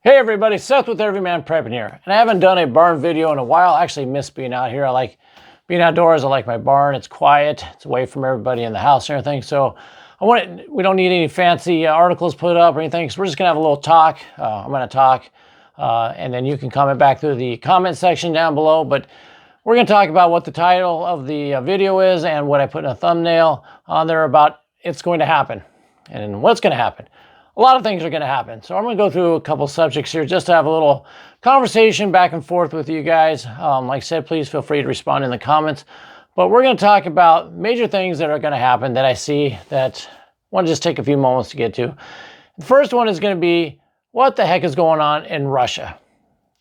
Hey everybody, Seth with Everyman Prepping here. And I haven't done a barn video in a while. I actually miss being out here. I like being outdoors. I like my barn. It's quiet. It's away from everybody in the house and everything. So we don't need any fancy articles put up or anything. So we're just going to have a little talk. I'm going to talk and then you can comment back through the comment section down below. But we're going to talk about what the title of the video is and what I put in a thumbnail on there about it's going to happen and what's going to happen. A lot of things are going to happen. So I'm going to go through a couple subjects here just to have a little conversation back and forth with you guys. Like I said, please feel free to respond in the comments. But we're going to talk about major things that are going to happen that I see that I want to just take a few moments to get to. The first one is going to be, what the heck is going on in Russia?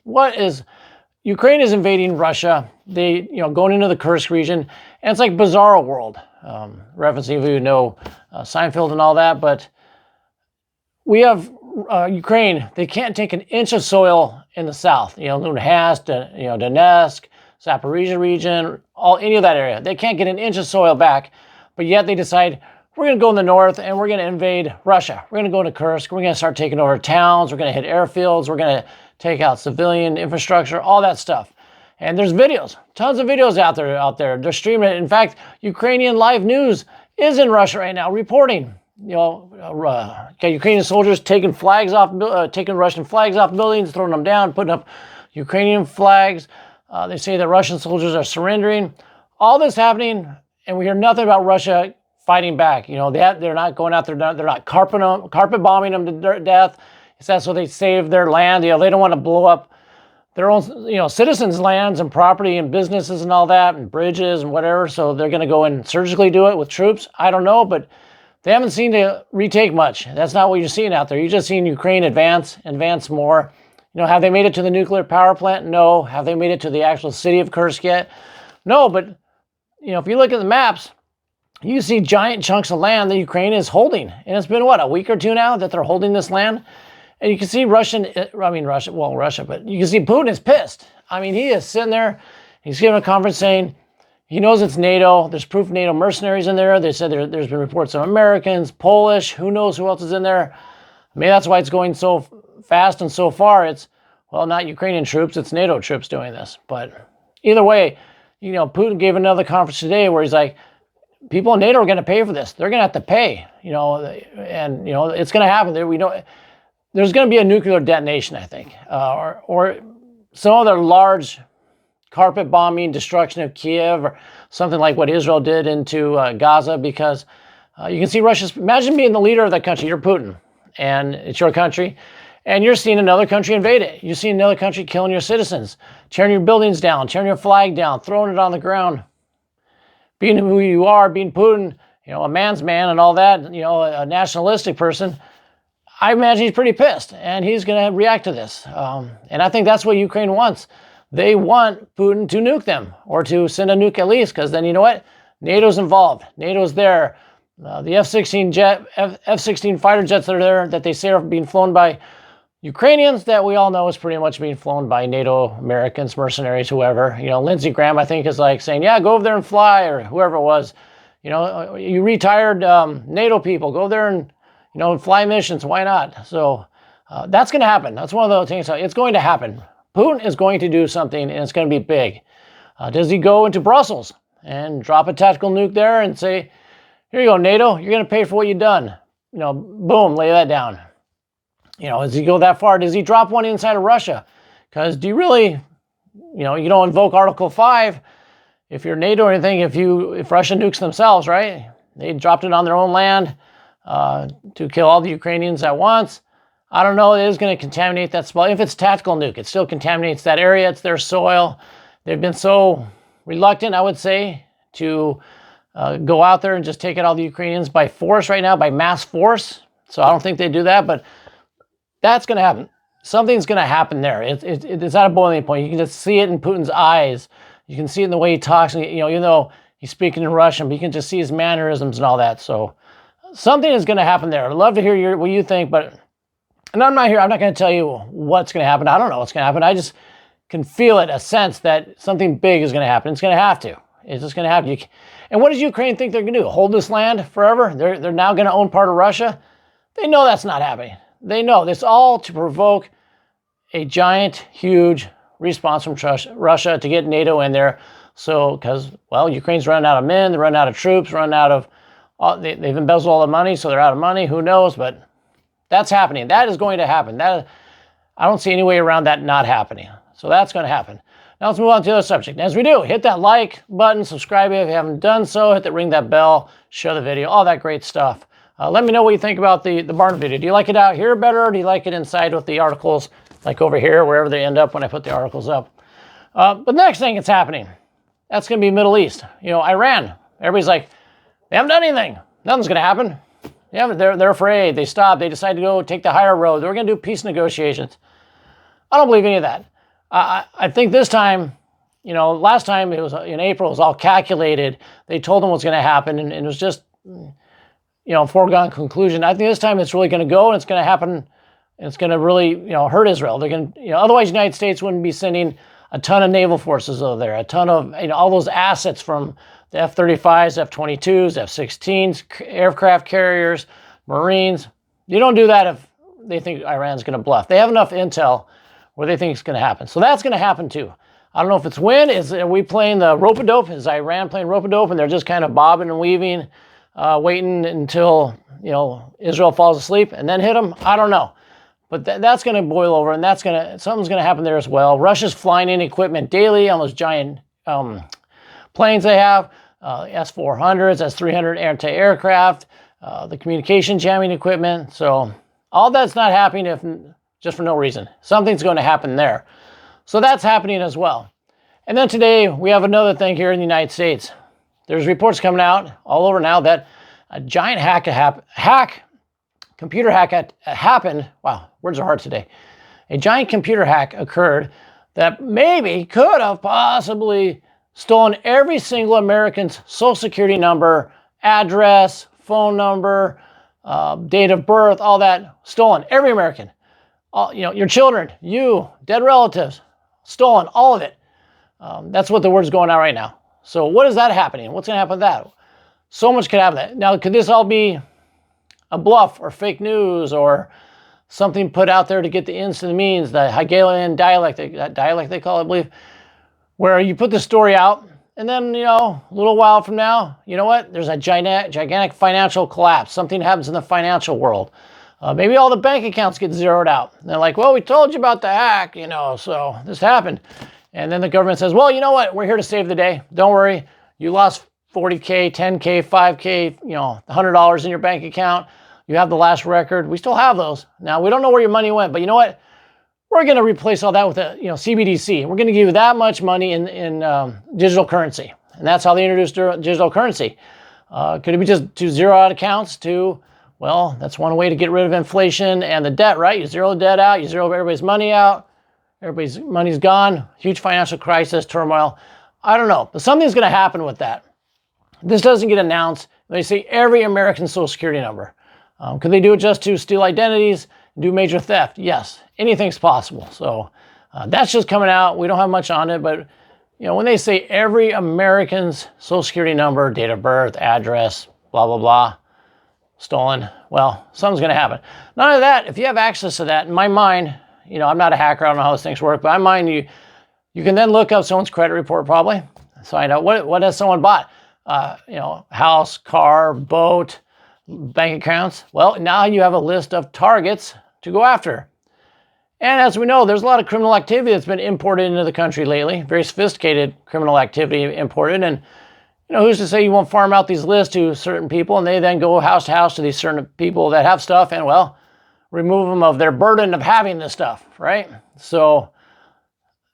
Ukraine is invading Russia. They, going into the Kursk region, and it's like bizarro world. Referencing if you know Seinfeld and all that, but we have Ukraine. They can't take an inch of soil in the south. Luhansk, Donetsk, Zaporizhia region, any of that area. They can't get an inch of soil back, but yet they decide we're going to go in the north and we're going to invade Russia. We're going to go into Kursk. We're going to start taking over towns. We're going to hit airfields. We're going to take out civilian infrastructure, all that stuff. And there's videos, tons of videos out there. They're streaming it. In fact, Ukrainian live news is in Russia right now reporting. Ukrainian soldiers taking Russian flags off buildings, throwing them down, putting up Ukrainian flags. They say that Russian soldiers are surrendering. All this happening, and we hear nothing about Russia fighting back. They're not going out there. They're not carpet bombing them to death. It's that so they save their land. They don't want to blow up their own, citizens' lands and property and businesses and all that, and bridges and whatever. So they're going to go and surgically do it with troops. I don't know, but they haven't seemed to retake much. That's not what you're seeing out there. You're just seeing Ukraine advance more. Have they made it to the nuclear power plant? No. Have they made it to the actual city of Kursk yet? No, but, if you look at the maps, you see giant chunks of land that Ukraine is holding. And it's been, a week or two now that they're holding this land? And you can see Russia, but you can see Putin is pissed. He is sitting there. He's giving a conference saying, he knows it's NATO. There's proof of NATO mercenaries in there. They said there's been reports of Americans, Polish, who knows who else is in there. Maybe that's why it's going so fast and so far. It's, not Ukrainian troops, it's NATO troops doing this. But either way, Putin gave another conference today where he's like, people in NATO are going to pay for this. They're going to have to pay, and, it's going to happen. There's going to be a nuclear detonation, I think, or some other large carpet bombing, destruction of Kiev, or something like what Israel did into Gaza, because you can see imagine being the leader of that country. You're Putin, and it's your country, and you're seeing another country invade it. You're seeing another country killing your citizens, tearing your buildings down, tearing your flag down, throwing it on the ground. Being who you are, being Putin, a man's man and all that, a nationalistic person, I imagine he's pretty pissed, and he's going to react to this. And I think that's what Ukraine wants. They want Putin to nuke them, or to send a nuke at least, because then you know what? NATO's involved. NATO's there. The F-16 fighter jets that are there, that they say are being flown by Ukrainians, that we all know is pretty much being flown by NATO, Americans, mercenaries, whoever. Lindsey Graham, I think, is like saying, yeah, go over there and fly, or whoever it was. You retired NATO people, go there and, fly missions. Why not? So that's going to happen. That's one of those things. It's going to happen. Putin is going to do something, and it's going to be big. Does he go into Brussels and drop a tactical nuke there and say, here you go, NATO, you're going to pay for what you've done? Boom, lay that down. Does he go that far? Does he drop one inside of Russia? Because do you really, you don't invoke Article 5 if you're NATO or anything, if Russia nukes themselves, right? They dropped it on their own land to kill all the Ukrainians at once. I don't know, it is going to contaminate that spot. If it's tactical nuke, it still contaminates that area. It's their soil. They've been so reluctant, I would say, to go out there and just take out all the Ukrainians by force right now, by mass force. So I don't think they do that, but that's going to happen. Something's going to happen there. It's at a boiling point. You can just see it in Putin's eyes. You can see it in the way he talks. And, even though he's speaking in Russian, but you can just see his mannerisms and all that. So something is going to happen there. I'd love to hear what you think, but... And I'm not going to tell you what's going to happen. I don't know what's going to happen. I just can feel it, a sense that something big is going to happen. It's going to have to. It's just going to happen. And what does Ukraine think they're going to do? Hold this land forever? They're now going to own part of Russia? They know that's not happening. They know this all to provoke a giant, huge response from Russia to get NATO in there. So, because, well, Ukraine's running out of men, they're running out of troops, running out of, they've embezzled all the money, so they're out of money. Who knows? But that's happening. That is going to happen. I don't see any way around that not happening. So that's going to happen. Now let's move on to the other subject. As we do, hit that like button, subscribe if you haven't done so, ring that bell, share the video, all that great stuff. Let me know what you think about the barn video. Do you like it out here better, or do you like it inside with the articles, like over here, wherever they end up when I put the articles up? But the next thing that's happening, that's going to be Middle East. Iran. Everybody's like, they haven't done anything. Nothing's going to happen. They're afraid. They stopped. They decided to go take the higher road. They were going to do peace negotiations. I don't believe any of that. I think this time, last time it was in April, it was all calculated. They told them what's going to happen, and it was just, foregone conclusion. I think this time it's really going to go, and it's going to happen, and it's going to really, hurt Israel. They're going to, otherwise the United States wouldn't be sending a ton of naval forces over there, a ton of, all those assets from the F-35s, F-22s, F-16s, aircraft carriers, Marines. You don't do that if they think Iran's going to bluff. They have enough intel where they think it's going to happen. So that's going to happen too. I don't know if it's when. Are we playing the rope-a-dope? Is Iran playing rope-a-dope and they're just kind of bobbing and weaving, waiting until, Israel falls asleep and then hit them? I don't know. But that's going to boil over, and something's going to happen there as well. Russia's flying in equipment daily on those giant planes they have, S-400s, S-300 anti-aircraft, the communication jamming equipment. So all that's not happening just for no reason. Something's going to happen there. So that's happening as well. And then today we have another thing here in the United States. There's reports coming out all over now that a giant computer hack happened. Wow, words are hard today. A giant computer hack occurred that maybe could have possibly stolen every single American's social security number, address, phone number, date of birth, all that stolen. Every American. Your children, you, dead relatives, stolen, all of it. That's what the word's going out right now. So what is that happening? What's going to happen with that? So much could happen. Now, could this all be a bluff or fake news or something put out there to get the instant means, the Hegelian dialect, that dialect they call it, I believe, where you put the story out and then, a little while from now, you know what? There's a gigantic financial collapse. Something happens in the financial world. Maybe all the bank accounts get zeroed out. And they're like, well, we told you about the hack, so this happened. And then the government says, well, you know what? We're here to save the day. Don't worry. You lost $40K, $10K, $5K, $100 in your bank account. You have the last record. We still have those. Now, we don't know where your money went, but you know what? We're going to replace all that with a CBDC. We're going to give you that much money in digital currency. And that's how they introduced digital currency. Could it be just to zero out accounts to, well, that's one way to get rid of inflation and the debt, right? You zero the debt out, you zero everybody's money out, everybody's money's gone, huge financial crisis, turmoil. I don't know, but something's going to happen with that. This doesn't get announced. They say every American social security number. Could they do it just to steal identities, do major theft? Yes, anything's possible. So that's just coming out. We don't have much on it, but when they say every American's social security number, date of birth, address, blah, blah, blah, stolen, well, something's going to happen. Not only that, if you have access to that, in my mind, I'm not a hacker, I don't know how those things work, but in my mind, you can then look up someone's credit report probably, find out what has someone bought. House, car, boat, bank accounts. Well, now you have a list of targets to go after. And as we know, there's a lot of criminal activity that's been imported into the country lately, very sophisticated criminal activity imported. And, who's to say you won't farm out these lists to certain people and they then go house to house to these certain people that have stuff and, well, remove them of their burden of having this stuff, right? So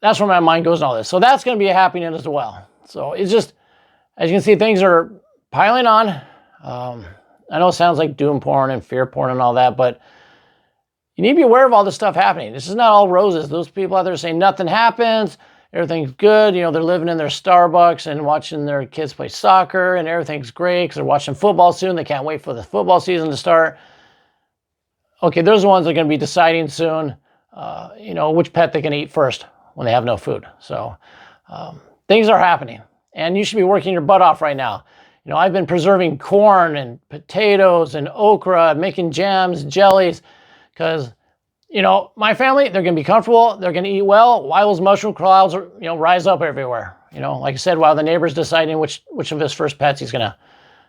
that's where my mind goes in all this. So that's going to be happening as well. So it's just, as you can see, things are piling on. I know it sounds like doom porn and fear porn and all that, but you need to be aware of all this stuff happening. This is not all roses. Those people out there saying nothing happens, everything's good. They're living in their Starbucks and watching their kids play soccer and everything's great because they're watching football soon. They can't wait for the football season to start. Okay, those are the ones that are going to be deciding soon, which pet they can eat first when they have no food. So things are happening, and you should be working your butt off right now. I've been preserving corn and potatoes and okra, making jams, jellies, because you know, my family, they're going to be comfortable. They're going to eat well while those mushroom clouds, you know, rise up everywhere. You know, like I said, while the neighbor's deciding which of his first pets he's going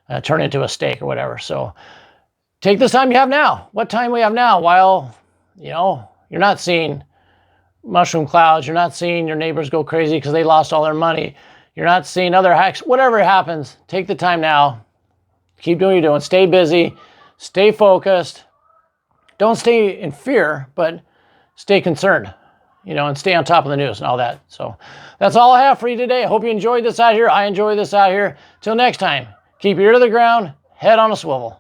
to turn into a steak or whatever. So take this time you have now. What time we have now while, you know, you're not seeing mushroom clouds. You're not seeing your neighbors go crazy because they lost all their money. You're not seeing other hacks. Whatever happens, take the time now. Keep doing what you're doing. Stay busy. Stay focused. Don't stay in fear, but stay concerned, you know, and stay on top of the news and all that. So that's all I have for you today. I hope you enjoyed this out here. I enjoy this out here. Till next time, keep your ear to the ground, head on a swivel.